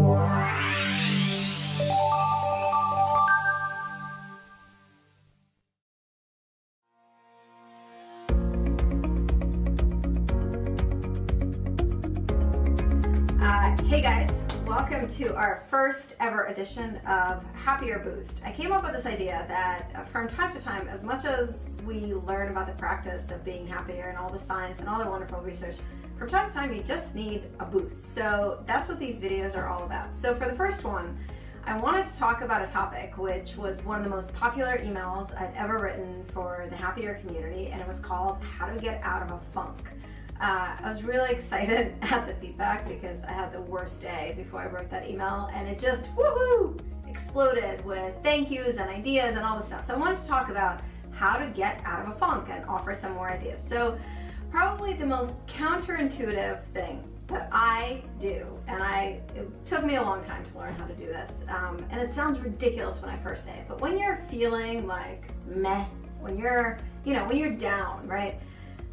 Hey guys, welcome to our first ever edition of Happier Boost. I came up with this idea that from time to time, as much as we learn about the practice of being happier and all the science and all the wonderful research, from time to time you just need a boost. So that's what these videos are all about. So for the first one, I wanted to talk about a topic which was one of the most popular emails I'd ever written for the Happier community, and it was called How to Get Out of a Funk. I was really excited at the feedback because I had the worst day before I wrote that email, and it just woohoo exploded with thank yous and ideas and all this stuff. So I wanted to talk about how to get out of a funk and offer some more ideas. So probably the most counterintuitive thing that I do, and it took me a long time to learn how to do this, and it sounds ridiculous when I first say it, but when you're feeling like meh, when you're down, right?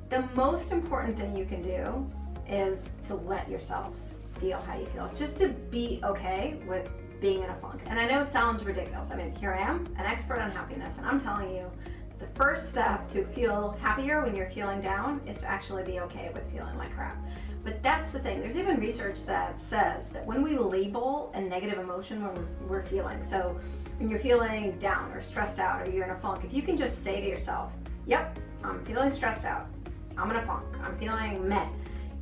The most important thing you can do is to let yourself feel how you feel. It's just to be okay with being in a funk. And I know it sounds ridiculous. I mean, here I am, an expert on happiness, and I'm telling you, the first step to feel happier when you're feeling down is to actually be okay with feeling like crap. But that's the thing. There's even research that says that when we label a negative emotion when we're feeling, so when you're feeling down or stressed out or you're in a funk, if you can just say to yourself, yep, I'm feeling stressed out, I'm in a funk, I'm feeling meh.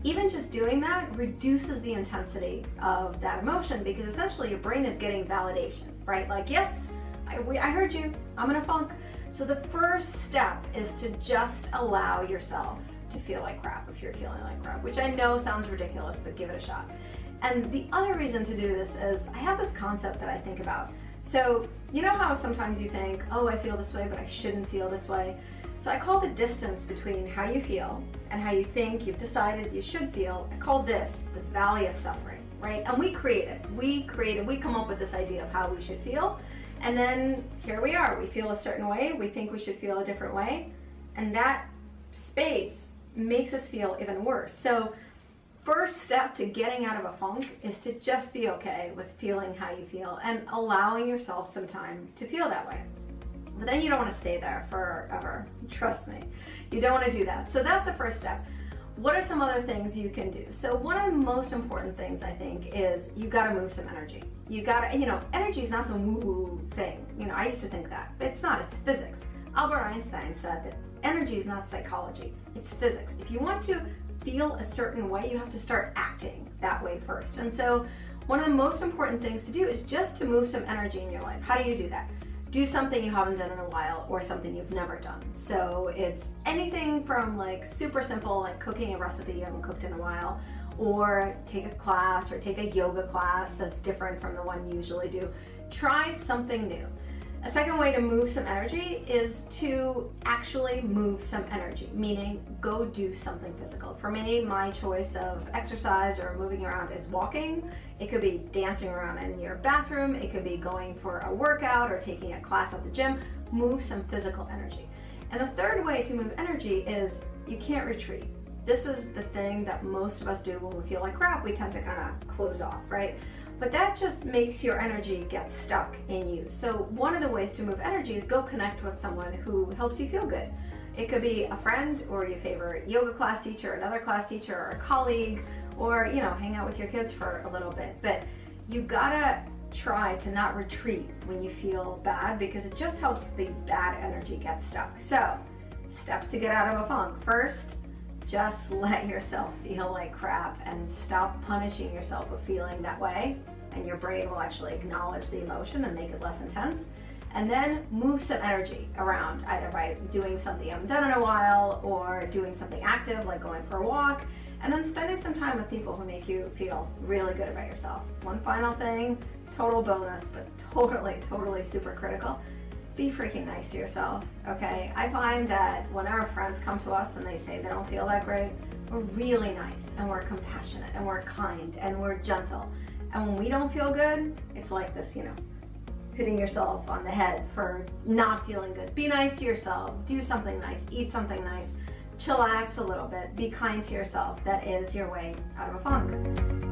Even just doing that reduces the intensity of that emotion, because essentially your brain is getting validation, right? Like, yes, I heard you, I'm in a funk. So the first step is to just allow yourself to feel like crap if you're feeling like crap, which I know sounds ridiculous, but give it a shot. And the other reason to do this is I have this concept that I think about. So you know how sometimes you think, oh, I feel this way, but I shouldn't feel this way. So I call the distance between how you feel and how you think you've decided you should feel, I call this the valley of suffering, right? And we come up with this idea of how we should feel. And then here we are, we feel a certain way, we think we should feel a different way. And that space makes us feel even worse. So first step to getting out of a funk is to just be okay with feeling how you feel and allowing yourself some time to feel that way. But then you don't want to stay there forever. Trust me, you don't want to do that. So that's the first step. What are some other things you can do? So one of the most important things, I think, is you got to move some energy. You got to, energy is not some woo-woo thing. I used to think that, but it's not, it's physics. Albert Einstein said that energy is not psychology, it's physics. If you want to feel a certain way, you have to start acting that way first. And so one of the most important things to do is just to move some energy in your life. How do you do that? Do something you haven't done in a while, or something you've never done. So it's anything from like super simple, like cooking a recipe you haven't cooked in a while, or take a class or take a yoga class that's different from the one you usually do. Try something new. A second way to move some energy is to actually move some energy, meaning go do something physical. For me, my choice of exercise or moving around is walking. It could be dancing around in your bathroom. It could be going for a workout or taking a class at the gym. Move some physical energy. And the third way to move energy is you can't retreat. This is the thing that most of us do when we feel like crap. We tend to kind of close off, right? But that just makes your energy get stuck in you. So one of the ways to move energy is go connect with someone who helps you feel good. It could be a friend or your favorite yoga class teacher, another class teacher, or a colleague, or hang out with your kids for a little bit. But you gotta try to not retreat when you feel bad, because it just helps the bad energy get stuck. So steps to get out of a funk. First, just let yourself feel like crap and stop punishing yourself with feeling that way, and your brain will actually acknowledge the emotion and make it less intense. And then move some energy around, either by doing something you haven't done in a while, or doing something active like going for a walk, and then spending some time with people who make you feel really good about yourself. One final thing, total bonus, but totally super critical. Be freaking nice to yourself, okay? I find that when our friends come to us and they say they don't feel that great, we're really nice, and we're compassionate, and we're kind, and we're gentle. And when we don't feel good, it's like this, hitting yourself on the head for not feeling good. Be nice to yourself, do something nice, eat something nice, chillax a little bit, be kind to yourself. That is your way out of a funk.